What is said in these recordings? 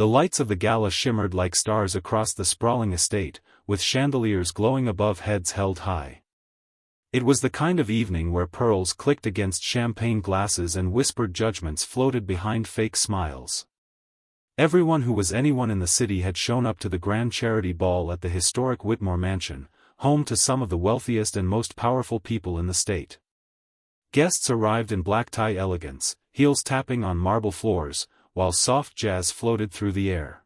The lights of the gala shimmered like stars across the sprawling estate, with chandeliers glowing above heads held high. It was the kind of evening where pearls clicked against champagne glasses and whispered judgments floated behind fake smiles. Everyone who was anyone in the city had shown up to the grand charity ball at the historic Whitmore mansion, home to some of the wealthiest and most powerful people in the state. Guests arrived in black tie elegance, heels tapping on marble floors, while soft jazz floated through the air.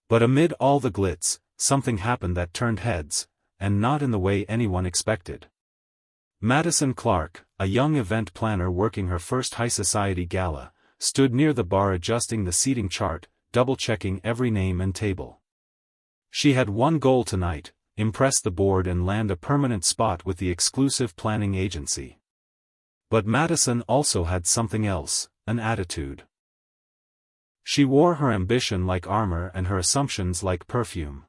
But amid all the glitz, something happened that turned heads, and not in the way anyone expected. Madison Clark, a young event planner working her first high society gala, stood near the bar adjusting the seating chart, double-checking every name and table. She had one goal tonight: impress the board and land a permanent spot with the exclusive planning agency. But Madison also had something else, an attitude. She wore her ambition like armor and her assumptions like perfume.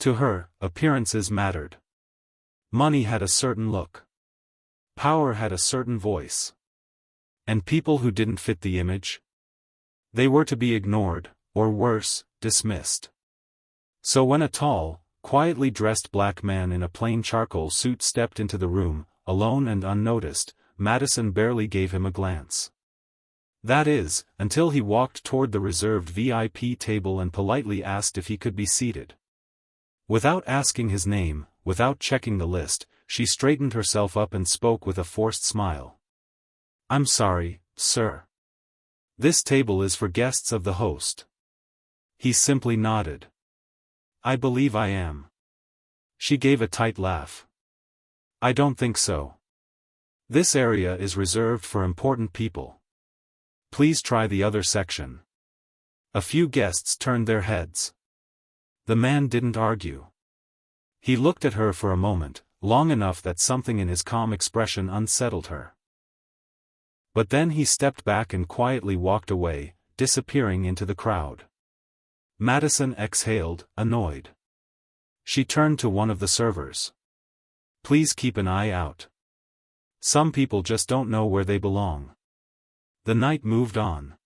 To her, appearances mattered. Money had a certain look. Power had a certain voice. And people who didn't fit the image? They were to be ignored, or worse, dismissed. So when a tall, quietly dressed black man in a plain charcoal suit stepped into the room, alone and unnoticed, Madison barely gave him a glance. That is, until he walked toward the reserved VIP table and politely asked if he could be seated. Without asking his name, without checking the list, she straightened herself up and spoke with a forced smile. "I'm sorry, sir. This table is for guests of the host." He simply nodded. "I believe I am." She gave a tight laugh. "I don't think so. This area is reserved for important people. Please try the other section." A few guests turned their heads. The man didn't argue. He looked at her for a moment, long enough that something in his calm expression unsettled her. But then he stepped back and quietly walked away, disappearing into the crowd. Madison exhaled, annoyed. She turned to one of the servers. "Please keep an eye out. Some people just don't know where they belong." The night moved on.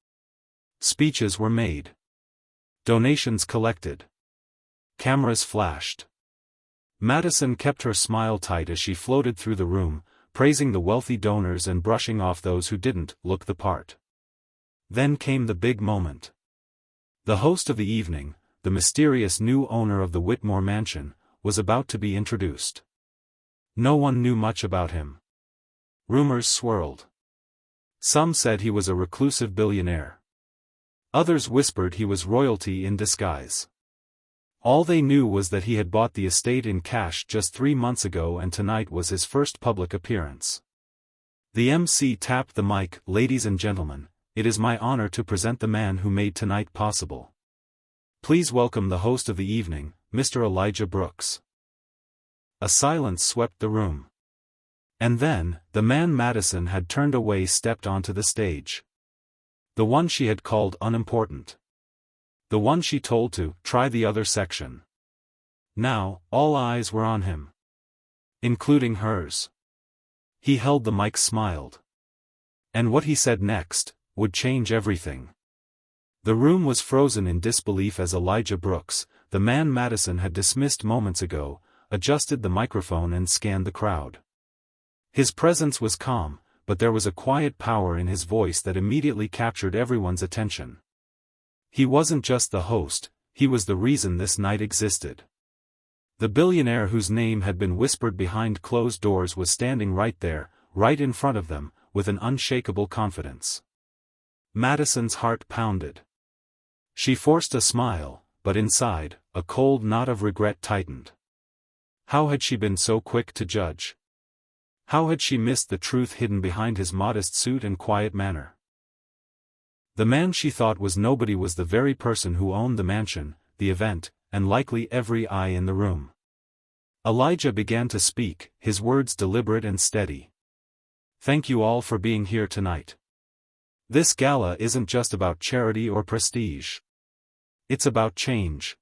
Speeches were made. Donations collected. Cameras flashed. Madison kept her smile tight as she floated through the room, praising the wealthy donors and brushing off those who didn't look the part. Then came the big moment. The host of the evening, the mysterious new owner of the Whitmore mansion, was about to be introduced. No one knew much about him. Rumors swirled. Some said he was a reclusive billionaire. Others whispered he was royalty in disguise. All they knew was that he had bought the estate in cash just 3 months ago and tonight was his first public appearance. The MC tapped the mic. "Ladies and gentlemen, it is my honor to present the man who made tonight possible. Please welcome the host of the evening, Mr. Elijah Brooks." A silence swept the room. And then, the man Madison had turned away stepped onto the stage. The one she had called unimportant. The one she told to try the other section. Now, all eyes were on him. Including hers. He held the mic, smiled. And what he said next would change everything. The room was frozen in disbelief as Elijah Brooks, the man Madison had dismissed moments ago, adjusted the microphone and scanned the crowd. His presence was calm, but there was a quiet power in his voice that immediately captured everyone's attention. He wasn't just the host, he was the reason this night existed. The billionaire whose name had been whispered behind closed doors was standing right there, right in front of them, with an unshakable confidence. Madison's heart pounded. She forced a smile, but inside, a cold knot of regret tightened. How had she been so quick to judge? How had she missed the truth hidden behind his modest suit and quiet manner? The man she thought was nobody was the very person who owned the mansion, the event, and likely every eye in the room. Elijah began to speak, his words deliberate and steady. "Thank you all for being here tonight. This gala isn't just about charity or prestige. It's about change.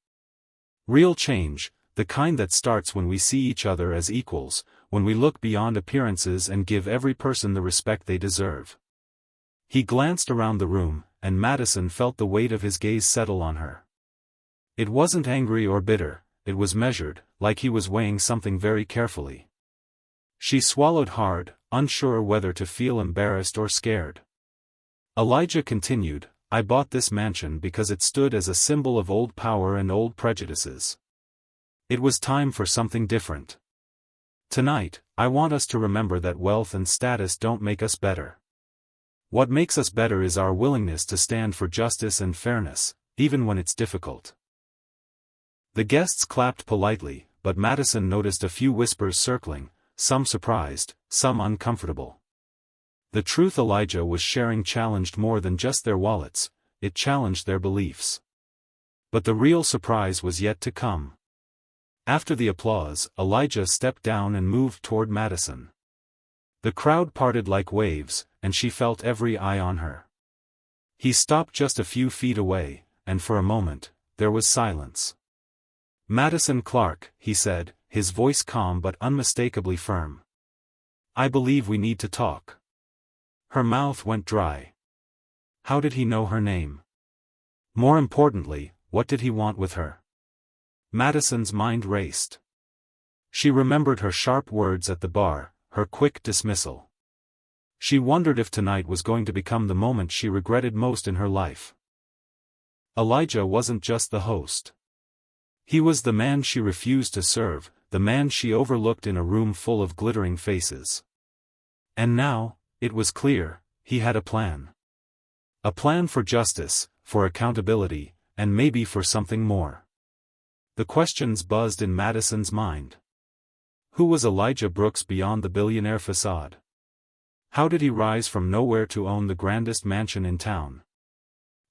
Real change, the kind that starts when we see each other as equals, when we look beyond appearances and give every person the respect they deserve." He glanced around the room, and Madison felt the weight of his gaze settle on her. It wasn't angry or bitter, it was measured, like he was weighing something very carefully. She swallowed hard, unsure whether to feel embarrassed or scared. Elijah continued, "I bought this mansion because it stood as a symbol of old power and old prejudices. It was time for something different. Tonight, I want us to remember that wealth and status don't make us better. What makes us better is our willingness to stand for justice and fairness, even when it's difficult." The guests clapped politely, but Madison noticed a few whispers circling, some surprised, some uncomfortable. The truth Elijah was sharing challenged more than just their wallets, it challenged their beliefs. But the real surprise was yet to come. After the applause, Elijah stepped down and moved toward Madison. The crowd parted like waves, and she felt every eye on her. He stopped just a few feet away, and for a moment, there was silence. "Madison Clark," he said, his voice calm but unmistakably firm. "I believe we need to talk." Her mouth went dry. How did he know her name? More importantly, what did he want with her? Madison's mind raced. She remembered her sharp words at the bar, her quick dismissal. She wondered if tonight was going to become the moment she regretted most in her life. Elijah wasn't just the host. He was the man she refused to serve, the man she overlooked in a room full of glittering faces. And now, it was clear, he had a plan. A plan for justice, for accountability, and maybe for something more. The questions buzzed in Madison's mind. Who was Elijah Brooks beyond the billionaire facade? How did he rise from nowhere to own the grandest mansion in town?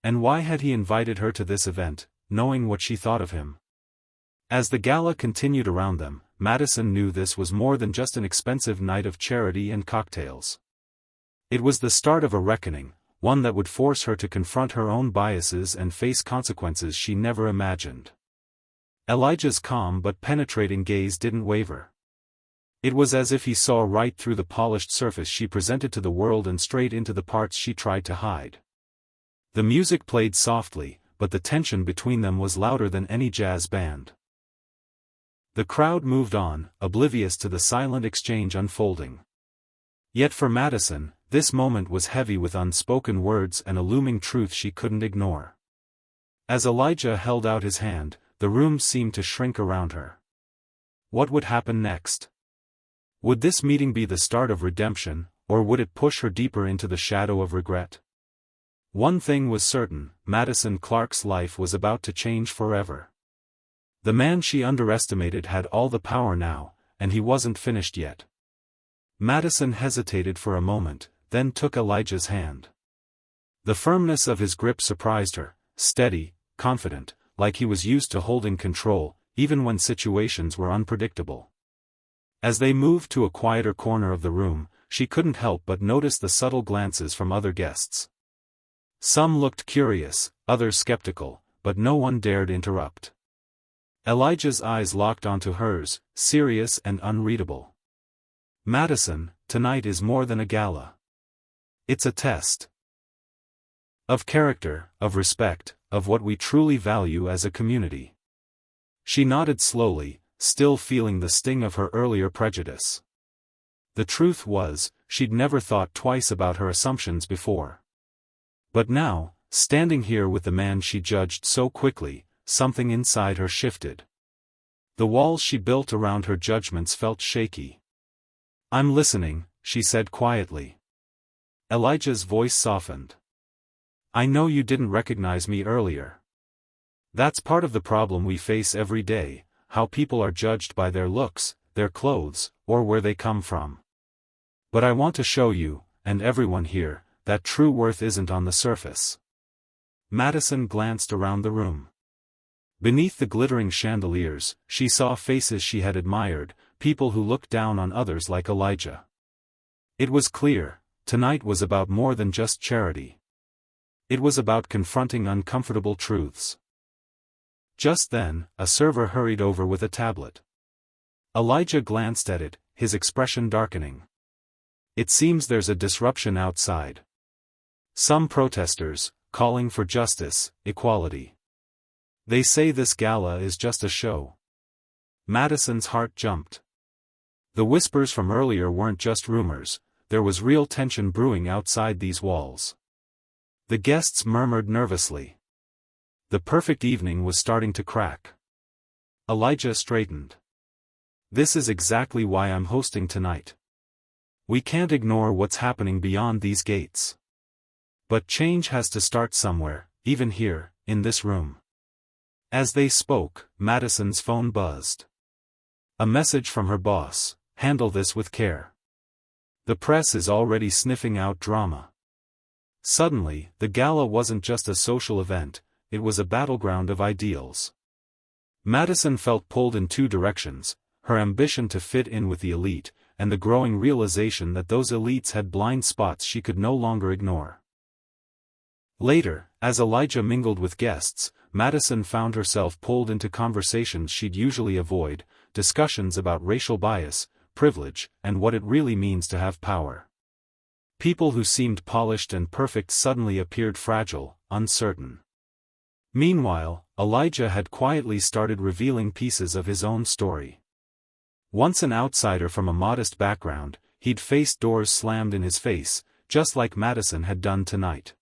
And why had he invited her to this event, knowing what she thought of him? As the gala continued around them, Madison knew this was more than just an expensive night of charity and cocktails. It was the start of a reckoning, one that would force her to confront her own biases and face consequences she never imagined. Elijah's calm but penetrating gaze didn't waver. It was as if he saw right through the polished surface she presented to the world and straight into the parts she tried to hide. The music played softly, but the tension between them was louder than any jazz band. The crowd moved on, oblivious to the silent exchange unfolding. Yet for Madison, this moment was heavy with unspoken words and a looming truth she couldn't ignore. As Elijah held out his hand, the room seemed to shrink around her. What would happen next? Would this meeting be the start of redemption, or would it push her deeper into the shadow of regret? One thing was certain, Madison Clark's life was about to change forever. The man she underestimated had all the power now, and he wasn't finished yet. Madison hesitated for a moment, then took Elijah's hand. The firmness of his grip surprised her, steady, confident, like he was used to holding control, even when situations were unpredictable. As they moved to a quieter corner of the room, she couldn't help but notice the subtle glances from other guests. Some looked curious, others skeptical, but no one dared interrupt. Elijah's eyes locked onto hers, serious and unreadable. "Madison, tonight is more than a gala. It's a test. Of character, of respect, of what we truly value as a community." She nodded slowly, still feeling the sting of her earlier prejudice. The truth was, she'd never thought twice about her assumptions before. But now, standing here with the man she judged so quickly, something inside her shifted. The walls she built around her judgments felt shaky. "I'm listening," she said quietly. Elijah's voice softened. "I know you didn't recognize me earlier. That's part of the problem we face every day, how people are judged by their looks, their clothes, or where they come from. But I want to show you, and everyone here, that true worth isn't on the surface." Madison glanced around the room. Beneath the glittering chandeliers, she saw faces she had admired, people who looked down on others like Elijah. It was clear, tonight was about more than just charity. It was about confronting uncomfortable truths. Just then, a server hurried over with a tablet. Elijah glanced at it, his expression darkening. "It seems there's a disruption outside. Some protesters, calling for justice, equality. They say this gala is just a show. Madison's heart jumped. The whispers from earlier weren't just rumors, there was real tension brewing outside these walls. The guests murmured nervously. The perfect evening was starting to crack. Elijah straightened. This is exactly why I'm hosting tonight. We can't ignore what's happening beyond these gates. But change has to start somewhere, even here, in this room. As they spoke, Madison's phone buzzed. A message from her boss: handle this with care. The press is already sniffing out drama. Suddenly, the gala wasn't just a social event, it was a battleground of ideals. Madison felt pulled in two directions: her ambition to fit in with the elite, and the growing realization that those elites had blind spots she could no longer ignore. Later, as Elijah mingled with guests, Madison found herself pulled into conversations she'd usually avoid, discussions about racial bias, privilege, and what it really means to have power. People who seemed polished and perfect suddenly appeared fragile, uncertain. Meanwhile, Elijah had quietly started revealing pieces of his own story. Once an outsider from a modest background, he'd faced doors slammed in his face, just like Madison had done tonight.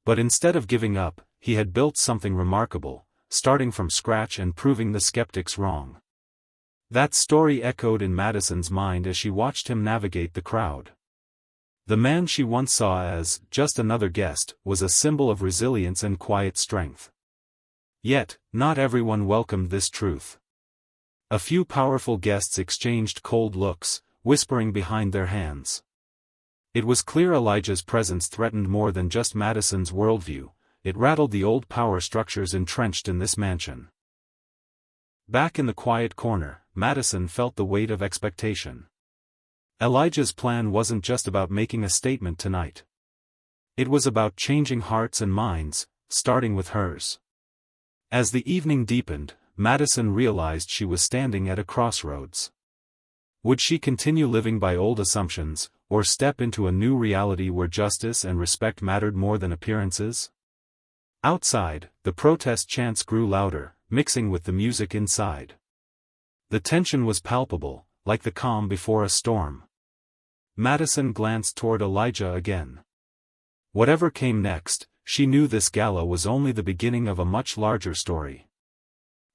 But instead of giving up, he had built something remarkable, starting from scratch and proving the skeptics wrong. That story echoed in Madison's mind as she watched him navigate the crowd. The man she once saw as just another guest was a symbol of resilience and quiet strength. Yet, not everyone welcomed this truth. A few powerful guests exchanged cold looks, whispering behind their hands. It was clear Elijah's presence threatened more than just Madison's worldview, it rattled the old power structures entrenched in this mansion. Back in the quiet corner, Madison felt the weight of expectation. Elijah's plan wasn't just about making a statement tonight. It was about changing hearts and minds, starting with hers. As the evening deepened, Madison realized she was standing at a crossroads. Would she continue living by old assumptions, or step into a new reality where justice and respect mattered more than appearances? Outside, the protest chants grew louder, mixing with the music inside. The tension was palpable, like the calm before a storm. Madison glanced toward Elijah again. Whatever came next, she knew this gala was only the beginning of a much larger story.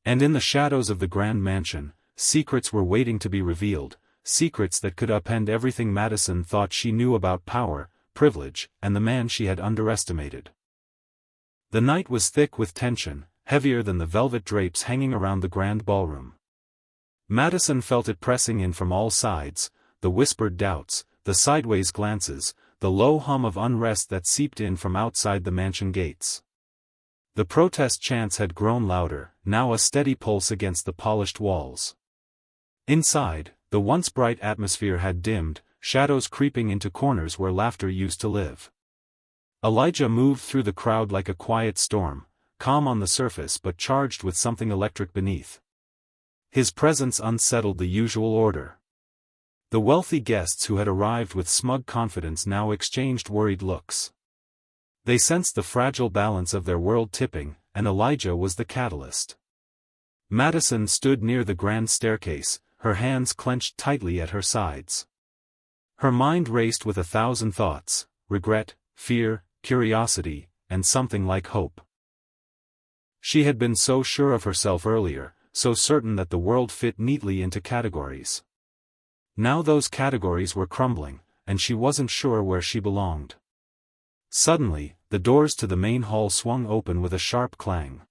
And in the shadows of the grand mansion, secrets were waiting to be revealed, secrets that could upend everything Madison thought she knew about power, privilege, and the man she had underestimated. The night was thick with tension, heavier than the velvet drapes hanging around the grand ballroom. Madison felt it pressing in from all sides, the whispered doubts, the sideways glances, the low hum of unrest that seeped in from outside the mansion gates. The protest chants had grown louder, now a steady pulse against the polished walls. Inside, the once bright atmosphere had dimmed, shadows creeping into corners where laughter used to live. Elijah moved through the crowd like a quiet storm, calm on the surface but charged with something electric beneath. His presence unsettled the usual order. The wealthy guests who had arrived with smug confidence now exchanged worried looks. They sensed the fragile balance of their world tipping, and Elijah was the catalyst. Madison stood near the grand staircase, her hands clenched tightly at her sides. Her mind raced with 1,000 thoughts: regret, fear, curiosity, and something like hope. She had been so sure of herself earlier, so certain that the world fit neatly into categories. Now those categories were crumbling, and she wasn't sure where she belonged. Suddenly, the doors to the main hall swung open with a sharp clang.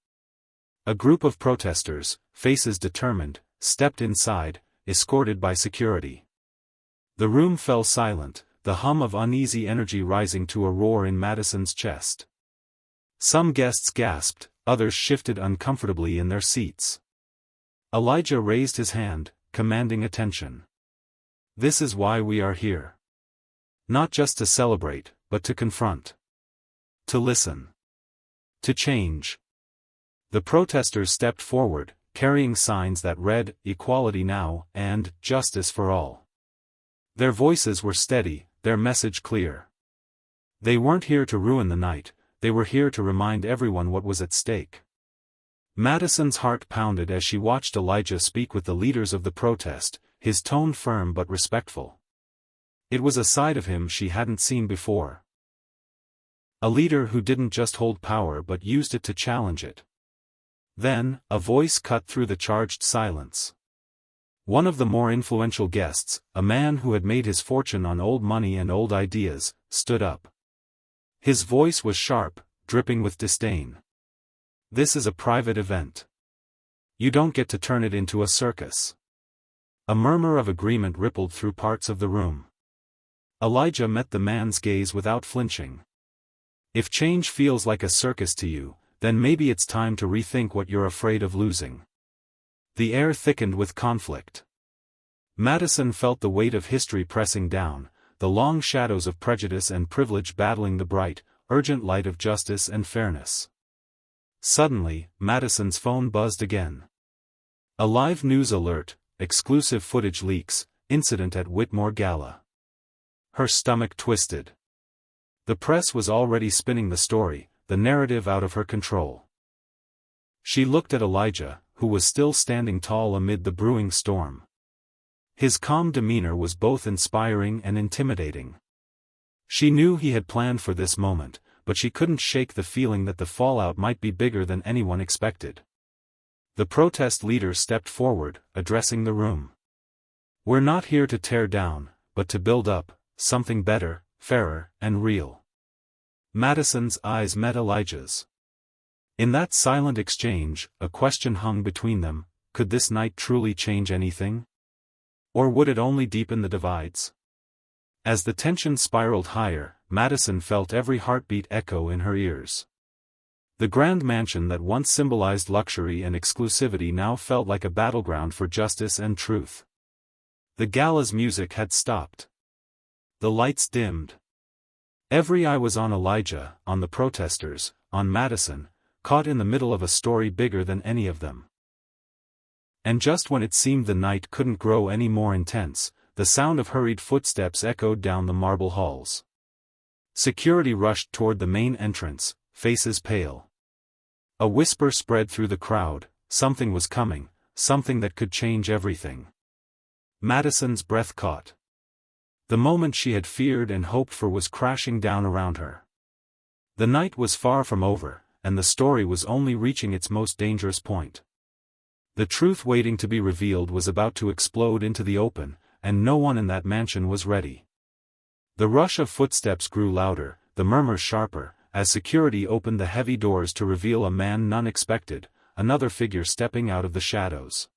A group of protesters, faces determined, stepped inside, escorted by security. The room fell silent, the hum of uneasy energy rising to a roar in Madison's chest. Some guests gasped, others shifted uncomfortably in their seats. Elijah raised his hand, commanding attention. This is why we are here. Not just to celebrate, but to confront. To listen. To change. The protesters stepped forward, carrying signs that read, "Equality now," and "Justice for all." Their voices were steady, their message clear. They weren't here to ruin the night, they were here to remind everyone what was at stake. Madison's heart pounded as she watched Elijah speak with the leaders of the protest, his tone firm but respectful. It was a side of him she hadn't seen before. A leader who didn't just hold power but used it to challenge it. Then, a voice cut through the charged silence. One of the more influential guests, a man who had made his fortune on old money and old ideas, stood up. His voice was sharp, dripping with disdain. "This is a private event. You don't get to turn it into a circus." A murmur of agreement rippled through parts of the room. Elijah met the man's gaze without flinching. "If change feels like a circus to you, then maybe it's time to rethink what you're afraid of losing." The air thickened with conflict. Madison felt the weight of history pressing down, the long shadows of prejudice and privilege battling the bright, urgent light of justice and fairness. Suddenly, Madison's phone buzzed again. A live news alert, exclusive footage leaks, incident at Whitmore Gala. Her stomach twisted. The press was already spinning the story, the narrative out of her control. She looked at Elijah, who was still standing tall amid the brewing storm. His calm demeanor was both inspiring and intimidating. She knew he had planned for this moment, but she couldn't shake the feeling that the fallout might be bigger than anyone expected. The protest leader stepped forward, addressing the room. "We're not here to tear down, but to build up, something better, fairer, and real." Madison's eyes met Elijah's. In that silent exchange, a question hung between them: could this night truly change anything? Or would it only deepen the divides? As the tension spiraled higher, Madison felt every heartbeat echo in her ears. The grand mansion that once symbolized luxury and exclusivity now felt like a battleground for justice and truth. The gala's music had stopped. The lights dimmed. Every eye was on Elijah, on the protesters, on Madison, caught in the middle of a story bigger than any of them. And just when it seemed the night couldn't grow any more intense, the sound of hurried footsteps echoed down the marble halls. Security rushed toward the main entrance, faces pale. A whisper spread through the crowd: something was coming, something that could change everything. Madison's breath caught. The moment she had feared and hoped for was crashing down around her. The night was far from over, and the story was only reaching its most dangerous point. The truth waiting to be revealed was about to explode into the open, and no one in that mansion was ready. The rush of footsteps grew louder, the murmurs sharper, as security opened the heavy doors to reveal a man none expected, another figure stepping out of the shadows.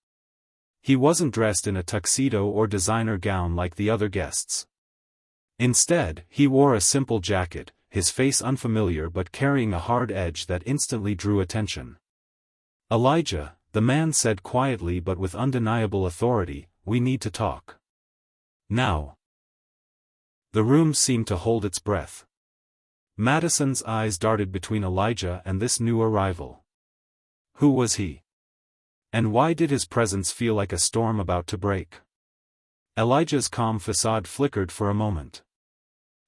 He wasn't dressed in a tuxedo or designer gown like the other guests. Instead, he wore a simple jacket, his face unfamiliar but carrying a hard edge that instantly drew attention. "Elijah," the man said quietly but with undeniable authority, "we need to talk. Now." The room seemed to hold its breath. Madison's eyes darted between Elijah and this new arrival. Who was he? And why did his presence feel like a storm about to break? Elijah's calm facade flickered for a moment.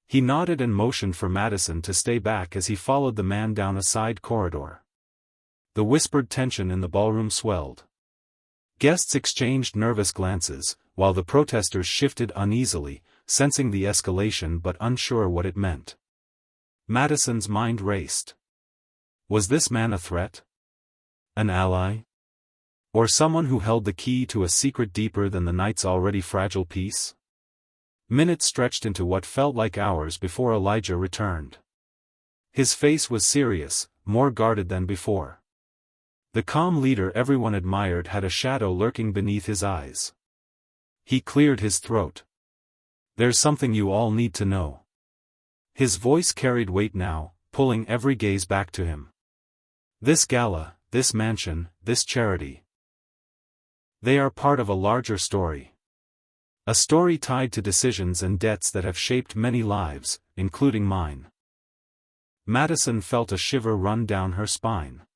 He nodded and motioned for Madison to stay back as he followed the man down a side corridor. The whispered tension in the ballroom swelled. Guests exchanged nervous glances, while the protesters shifted uneasily, sensing the escalation but unsure what it meant. Madison's mind raced. Was this man a threat? An ally? Or someone who held the key to a secret deeper than the night's already fragile peace? Minutes stretched into what felt like hours before Elijah returned. His face was serious, more guarded than before. The calm leader everyone admired had a shadow lurking beneath his eyes. He cleared his throat. "There's something you all need to know." His voice carried weight now, pulling every gaze back to him. "This gala, this mansion, this charity. They are part of a larger story. A story tied to decisions and debts that have shaped many lives, including mine." Madison felt a shiver run down her spine.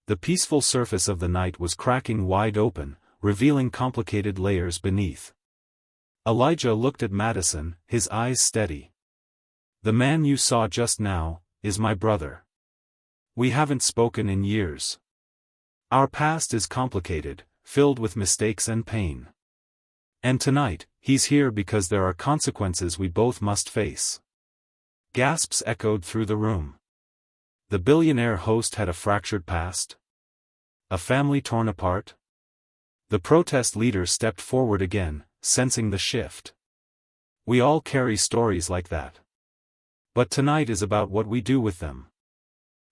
The peaceful surface of the night was cracking wide open, revealing complicated layers beneath. Elijah looked at Madison, his eyes steady. "The man you saw just now, is my brother. We haven't spoken in years. Our past is complicated, filled with mistakes and pain. And tonight, he's here because there are consequences we both must face." Gasps echoed through the room. The billionaire host had a fractured past? A family torn apart? The protest leader stepped forward again, sensing the shift. We all carry stories like that. But tonight is about what we do with them.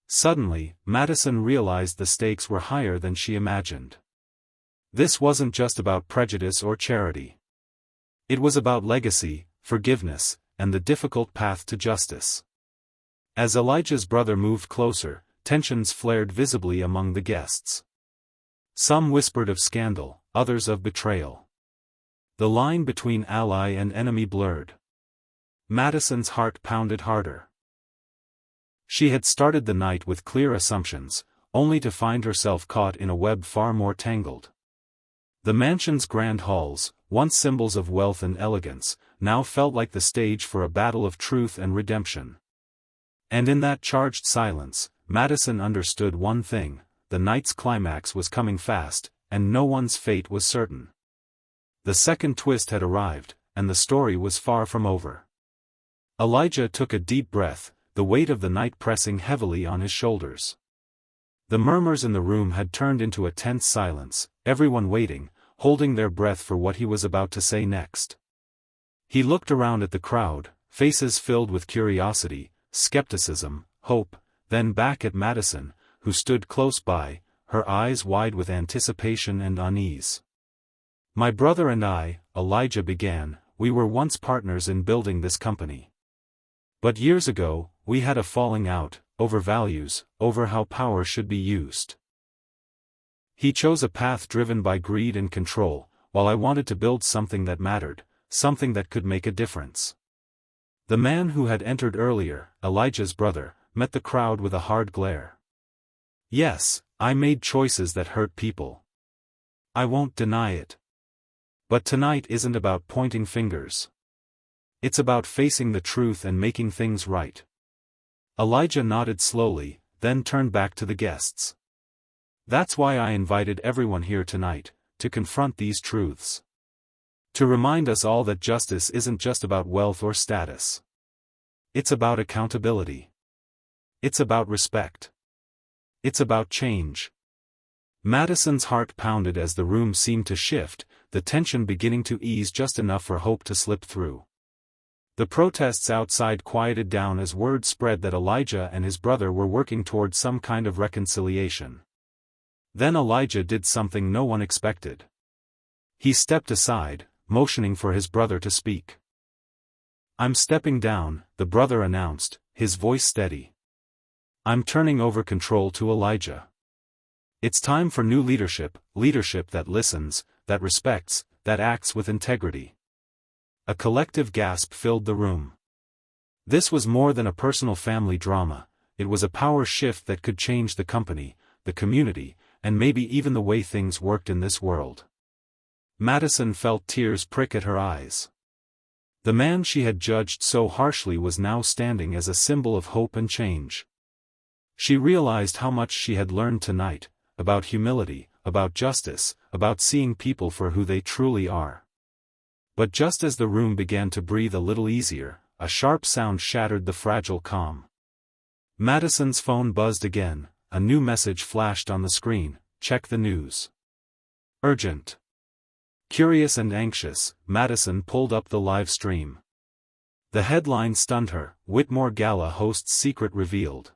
Suddenly, Madison realized the stakes were higher than she imagined. This wasn't just about prejudice or charity. It was about legacy, forgiveness, and the difficult path to justice. As Elijah's brother moved closer, tensions flared visibly among the guests. Some whispered of scandal, others of betrayal. The line between ally and enemy blurred. Madison's heart pounded harder. She had started the night with clear assumptions, only to find herself caught in a web far more tangled. The mansion's grand halls, once symbols of wealth and elegance, now felt like the stage for a battle of truth and redemption. And in that charged silence, Madison understood one thing: the night's climax was coming fast, and no one's fate was certain. The second twist had arrived, and the story was far from over. Elijah took a deep breath, the weight of the night pressing heavily on his shoulders. The murmurs in the room had turned into a tense silence, everyone waiting, holding their breath for what he was about to say next. He looked around at the crowd, faces filled with curiosity, skepticism, hope, then back at Madison, who stood close by, her eyes wide with anticipation and unease. "My brother and I," Elijah began, "we were once partners in building this company. But years ago, we had a falling out, over values, over how power should be used. He chose a path driven by greed and control, while I wanted to build something that mattered, something that could make a difference." The man who had entered earlier, Elijah's brother, met the crowd with a hard glare. "Yes, I made choices that hurt people. I won't deny it. But tonight isn't about pointing fingers. It's about facing the truth and making things right." Elijah nodded slowly, then turned back to the guests. "That's why I invited everyone here tonight, to confront these truths. To remind us all that justice isn't just about wealth or status. It's about accountability. It's about respect. It's about change." Madison's heart pounded as the room seemed to shift, the tension beginning to ease just enough for hope to slip through. The protests outside quieted down as word spread that Elijah and his brother were working toward some kind of reconciliation. Then Elijah did something no one expected. He stepped aside, motioning for his brother to speak. "I'm stepping down," the brother announced, his voice steady. "I'm turning over control to Elijah. It's time for new leadership, leadership that listens, that respects, that acts with integrity." A collective gasp filled the room. This was more than a personal family drama, it was a power shift that could change the company, the community, and maybe even the way things worked in this world. Madison felt tears prick at her eyes. The man she had judged so harshly was now standing as a symbol of hope and change. She realized how much she had learned tonight, about humility, about justice, about seeing people for who they truly are. But just as the room began to breathe a little easier, a sharp sound shattered the fragile calm. Madison's phone buzzed again, a new message flashed on the screen: "Check the news. Urgent." Curious and anxious, Madison pulled up the live stream. The headline stunned her: "Whitmore Gala host's secret revealed.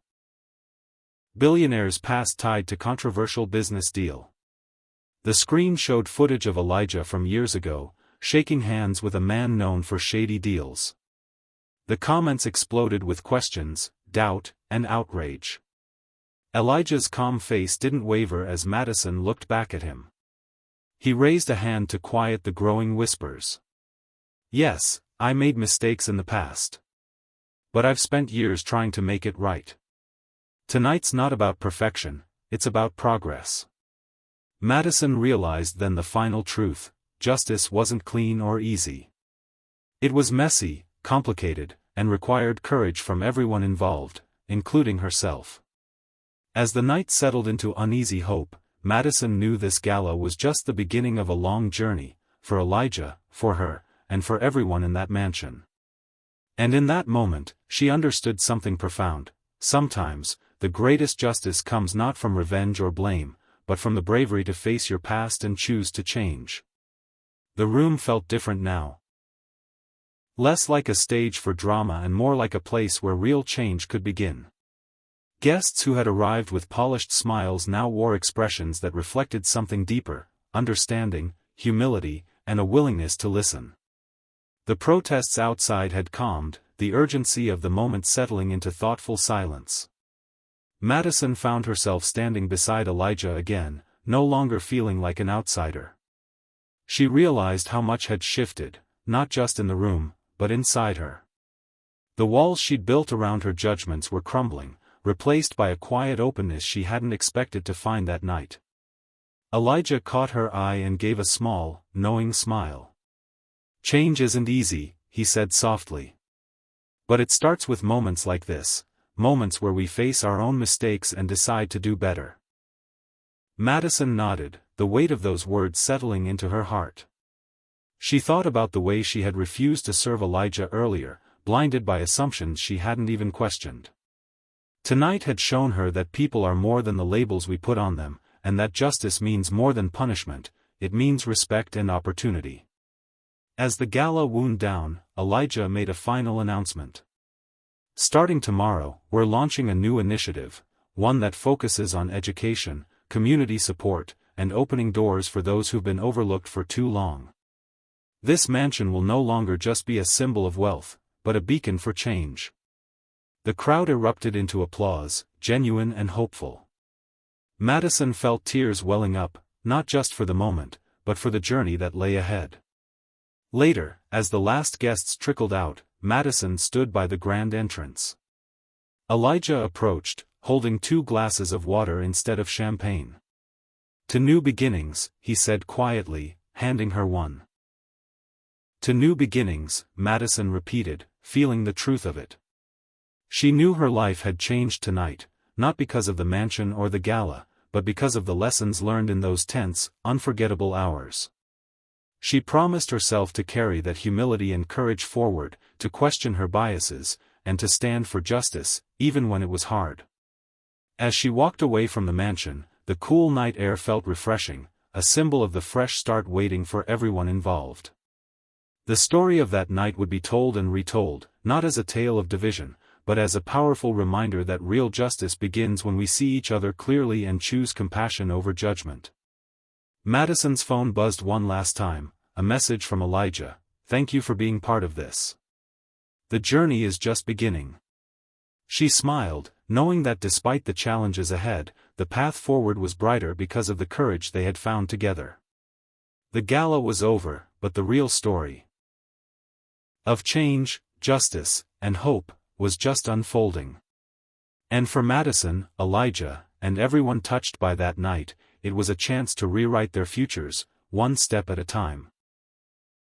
Billionaire's past tied to controversial business deal." The screen showed footage of Elijah from years ago, shaking hands with a man known for shady deals. The comments exploded with questions, doubt, and outrage. Elijah's calm face didn't waver as Madison looked back at him. He raised a hand to quiet the growing whispers. "Yes, I made mistakes in the past. But I've spent years trying to make it right. Tonight's not about perfection, it's about progress." Madison realized then the final truth: justice wasn't clean or easy. It was messy, complicated, and required courage from everyone involved, including herself. As the night settled into uneasy hope, Madison knew this gala was just the beginning of a long journey, for Elijah, for her, and for everyone in that mansion. And in that moment, she understood something profound. Sometimes, the greatest justice comes not from revenge or blame, but from the bravery to face your past and choose to change. The room felt different now. Less like a stage for drama and more like a place where real change could begin. Guests who had arrived with polished smiles now wore expressions that reflected something deeper: understanding, humility, and a willingness to listen. The protests outside had calmed, the urgency of the moment settling into thoughtful silence. Madison found herself standing beside Elijah again, no longer feeling like an outsider. She realized how much had shifted, not just in the room, but inside her. The walls she'd built around her judgments were crumbling, replaced by a quiet openness she hadn't expected to find that night. Elijah caught her eye and gave a small, knowing smile. "Change isn't easy," he said softly. "But it starts with moments like this, moments where we face our own mistakes and decide to do better." Madison nodded, the weight of those words settling into her heart. She thought about the way she had refused to serve Elijah earlier, blinded by assumptions she hadn't even questioned. Tonight had shown her that people are more than the labels we put on them, and that justice means more than punishment, it means respect and opportunity. As the gala wound down, Elijah made a final announcement. "Starting tomorrow, we're launching a new initiative, one that focuses on education, community support, and opening doors for those who've been overlooked for too long. This mansion will no longer just be a symbol of wealth, but a beacon for change." The crowd erupted into applause, genuine and hopeful. Madison felt tears welling up, not just for the moment, but for the journey that lay ahead. Later, as the last guests trickled out, Madison stood by the grand entrance. Elijah approached, holding 2 glasses of water instead of champagne. "To new beginnings," he said quietly, handing her one. "To new beginnings," Madison repeated, feeling the truth of it. She knew her life had changed tonight, not because of the mansion or the gala, but because of the lessons learned in those tense, unforgettable hours. She promised herself to carry that humility and courage forward, to question her biases, and to stand for justice, even when it was hard. As she walked away from the mansion, the cool night air felt refreshing, a symbol of the fresh start waiting for everyone involved. The story of that night would be told and retold, not as a tale of division, but as a powerful reminder that real justice begins when we see each other clearly and choose compassion over judgment. Madison's phone buzzed one last time, a message from Elijah: "Thank you for being part of this. The journey is just beginning." She smiled, knowing that despite the challenges ahead, the path forward was brighter because of the courage they had found together. The gala was over, but the real story of change, justice, and hope was just unfolding. And for Madison, Elijah, and everyone touched by that night, it was a chance to rewrite their futures, one step at a time.